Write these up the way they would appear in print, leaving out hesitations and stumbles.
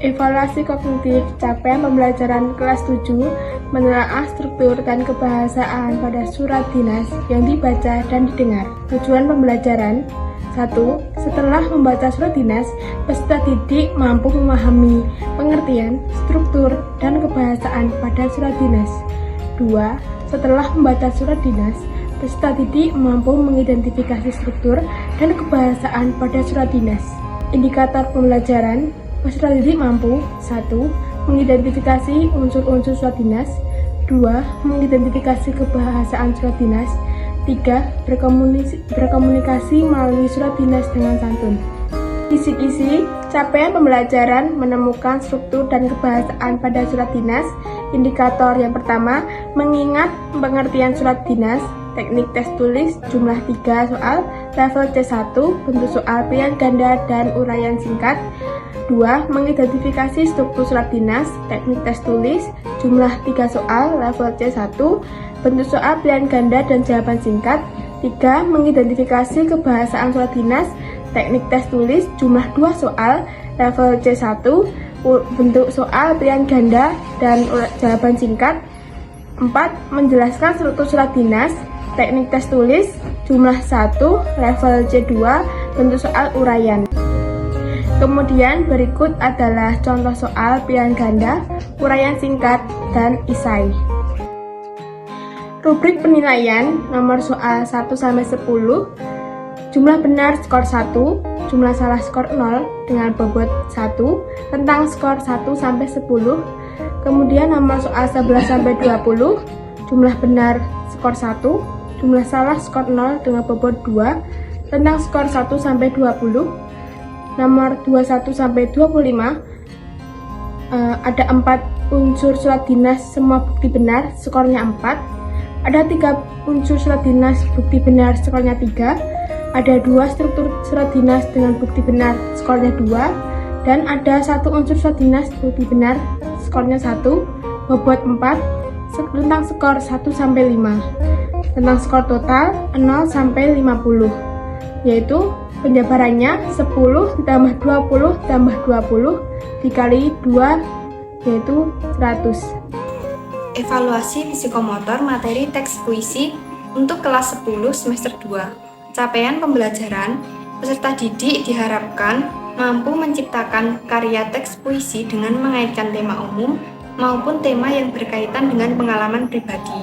Evaluasi kognitif capaian pembelajaran kelas 7 menelaah struktur dan kebahasaan pada surat dinas yang dibaca dan didengar. Tujuan pembelajaran 1. Setelah membaca surat dinas, peserta didik mampu memahami pengertian, struktur, dan kebahasaan pada surat dinas. 2. Setelah membaca surat dinas, peserta didik mampu mengidentifikasi struktur dan kebahasaan pada surat dinas. Indikator pembelajaran, peserta didik mampu 1. Mengidentifikasi unsur-unsur surat dinas. 2. Mengidentifikasi kebahasaan surat dinas. 3. Berkomunikasi melalui surat dinas dengan santun. Kisi-kisi capaian pembelajaran menemukan struktur dan kebahasaan pada surat dinas. Indikator yang pertama, mengingat pengertian surat dinas. Teknik tes tulis, jumlah 3 soal, level C1, bentuk soal pilihan ganda dan uraian singkat. 2. Mengidentifikasi struktur surat dinas, teknik tes tulis, jumlah 3 soal, level C1, bentuk soal pilihan ganda dan jawaban singkat. 3. Mengidentifikasi kebahasaan surat dinas, teknik tes tulis, jumlah 2 soal, level C1, bentuk soal pilihan ganda dan jawaban singkat. 4. Menjelaskan struktur surat dinas, teknik tes tulis, jumlah 1, level C2, bentuk soal uraian. Kemudian berikut adalah contoh soal pilihan ganda, uraian singkat, dan isai. Rubrik penilaian nomor soal 1-10, jumlah benar skor 1, jumlah salah skor 0 dengan bobot 1, tentang skor 1-10. Kemudian nomor soal 11-20, jumlah benar skor 1, jumlah salah skor 0 dengan bobot 2, tentang skor 1-20. Nomor 21-25, ada 4 unsur surat dinas semua bukti benar, skornya 4. Ada 3 unsur surat dinas bukti benar, skornya 3. Ada 2 struktur surat dinas dengan bukti benar, skornya 2. Dan ada 1 unsur surat dinas bukti benar, skornya 1, bobot 4, tentang skor 1-5. Tentang skor total 0-50, yaitu penjabarannya 10 ditambah 20 tambah 20 dikali 2, yaitu 100. Evaluasi psikomotor materi teks puisi untuk kelas 10 semester 2. Capaian pembelajaran, peserta didik diharapkan mampu menciptakan karya teks puisi dengan mengaitkan tema umum maupun tema yang berkaitan dengan pengalaman pribadi,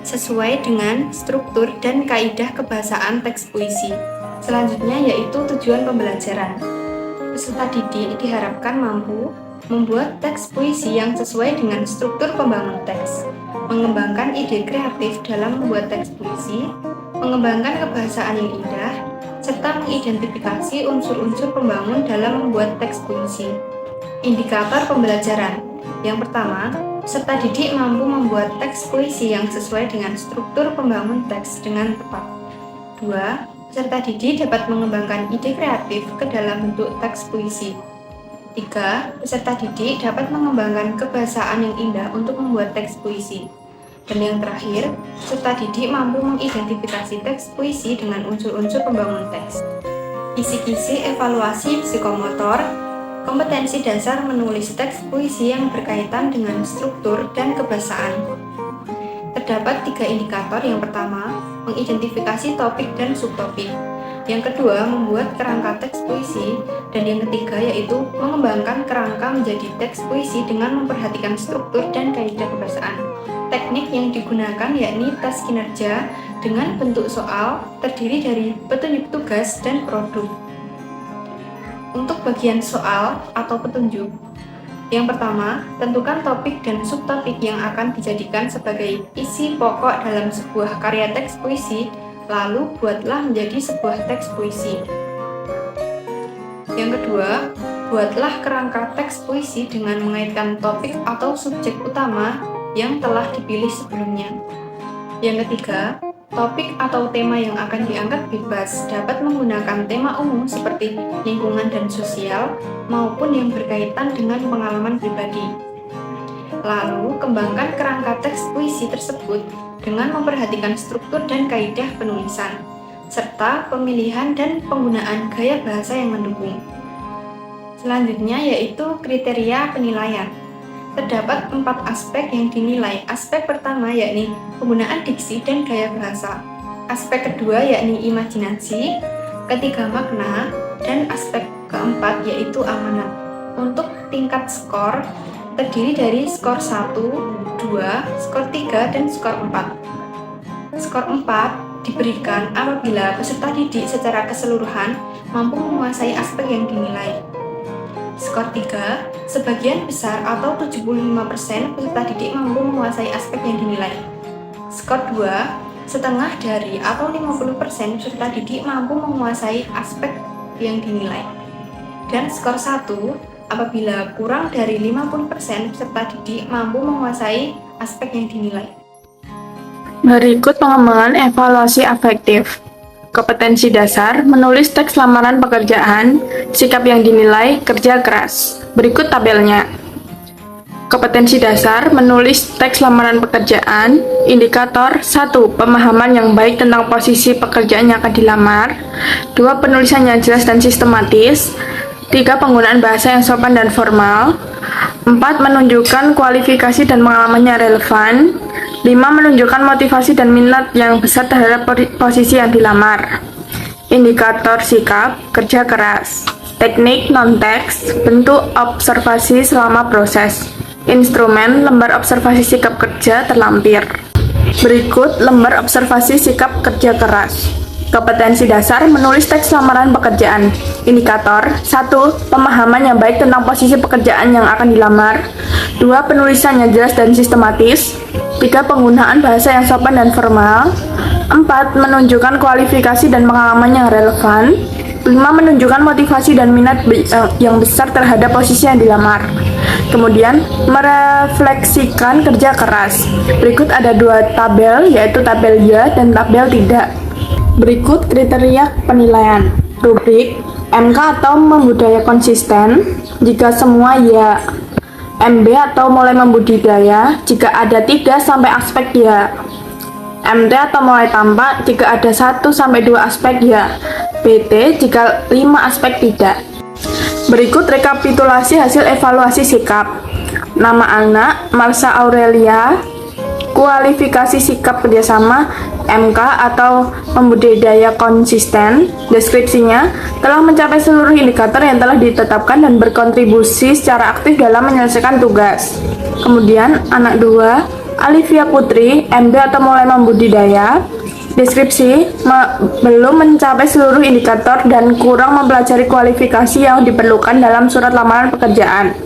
sesuai dengan struktur dan kaidah kebahasaan teks puisi. Selanjutnya yaitu tujuan pembelajaran. Peserta didik diharapkan mampu membuat teks puisi yang sesuai dengan struktur pembangun teks, mengembangkan ide kreatif dalam membuat teks puisi, mengembangkan kebahasaan yang indah, serta mengidentifikasi unsur-unsur pembangun dalam membuat teks puisi. Indikator pembelajaran. Yang pertama, peserta didik mampu membuat teks puisi yang sesuai dengan struktur pembangun teks dengan tepat. 2. Peserta didik dapat mengembangkan ide kreatif ke dalam bentuk teks puisi. 3. Peserta didik dapat mengembangkan kebahasaan yang indah untuk membuat teks puisi. Dan yang terakhir, peserta didik mampu mengidentifikasi teks puisi dengan unsur-unsur pembangun teks. Kisi-kisi evaluasi psikomotor, kompetensi dasar menulis teks puisi yang berkaitan dengan struktur dan kebahasaan. Terdapat 3 indikator. Yang pertama, mengidentifikasi topik dan subtopik. Yang kedua, membuat kerangka teks puisi. Dan yang ketiga yaitu mengembangkan kerangka menjadi teks puisi dengan memperhatikan struktur dan kaidah kebahasaan. Teknik yang digunakan yakni tes kinerja dengan bentuk soal terdiri dari petunjuk tugas dan produk. Untuk bagian soal atau petunjuk, yang pertama, tentukan topik dan subtopik yang akan dijadikan sebagai isi pokok dalam sebuah karya teks puisi, lalu buatlah menjadi sebuah teks puisi. Yang kedua, buatlah kerangka teks puisi dengan mengaitkan topik atau subjek utama yang telah dipilih sebelumnya. Yang ketiga, topik atau tema yang akan diangkat bebas dapat menggunakan tema umum seperti lingkungan dan sosial maupun yang berkaitan dengan pengalaman pribadi. Lalu, kembangkan kerangka teks puisi tersebut dengan memperhatikan struktur dan kaidah penulisan, serta pemilihan dan penggunaan gaya bahasa yang mendukung. Selanjutnya yaitu kriteria penilaian. Terdapat 4 aspek yang dinilai. Aspek pertama yakni penggunaan diksi dan gaya bahasa. Aspek kedua yakni imajinasi, ketiga makna, dan aspek keempat yaitu amanat. Untuk tingkat skor terdiri dari skor 1, 2, skor 3, dan skor 4. Skor 4 diberikan apabila peserta didik secara keseluruhan mampu menguasai aspek yang dinilai. Skor 3, sebagian besar atau 75% peserta didik mampu menguasai aspek yang dinilai. Skor 2, setengah dari atau 50% peserta didik mampu menguasai aspek yang dinilai. Dan skor 1, apabila kurang dari 50% peserta didik mampu menguasai aspek yang dinilai. Berikut pengembangan evaluasi afektif. Kompetensi dasar, menulis teks lamaran pekerjaan, sikap yang dinilai, kerja keras. Berikut tabelnya. Kompetensi dasar, menulis teks lamaran pekerjaan, indikator 1. Pemahaman yang baik tentang posisi pekerjaan yang akan dilamar. 2. Penulisan yang jelas dan sistematis. 3. Penggunaan bahasa yang sopan dan formal. 4. Menunjukkan kualifikasi dan pengalaman yang relevan. 5. Menunjukkan motivasi dan minat yang besar terhadap posisi yang dilamar. Indikator sikap, kerja keras. Teknik non-teks, bentuk observasi selama proses. Instrumen, lembar observasi sikap kerja terlampir. Berikut lembar observasi sikap kerja keras. Kompetensi dasar, menulis teks lamaran pekerjaan. Indikator 1. Pemahaman yang baik tentang posisi pekerjaan yang akan dilamar. 2. Penulisan yang jelas dan sistematis. 3. Penggunaan bahasa yang sopan dan formal. 4. Menunjukkan kualifikasi dan pengalaman yang relevan. 5. Menunjukkan motivasi dan minat yang besar terhadap posisi yang dilamar. Kemudian, merefleksikan kerja keras. Berikut ada 2 tabel, yaitu tabel ya dan tabel tidak. Berikut kriteria penilaian. Rubrik MK atau membudaya konsisten, jika semua ya. MB atau mulai membudidaya, jika ada 3 sampai aspek ya. MT atau mulai tampak, jika ada 1 sampai 2 aspek ya. BT jika 5 aspek tidak. Berikut rekapitulasi hasil evaluasi sikap. Nama anak Marsha Aurelia. Kualifikasi sikap kerjasama MK atau membudidaya konsisten. Deskripsinya, telah mencapai seluruh indikator yang telah ditetapkan dan berkontribusi secara aktif dalam menyelesaikan tugas. Kemudian anak 2, Alivia Putri, MB atau mulai membudidaya. Deskripsi, belum mencapai seluruh indikator dan kurang mempelajari kualifikasi yang diperlukan dalam surat lamaran pekerjaan.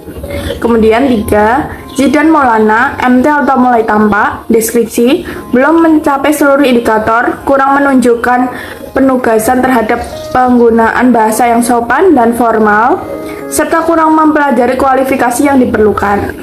Kemudian 3, Zidan Maulana, MT atau mulai tampak. Deskripsi, belum mencapai seluruh indikator, kurang menunjukkan penugasan terhadap penggunaan bahasa yang sopan dan formal, serta kurang mempelajari kualifikasi yang diperlukan.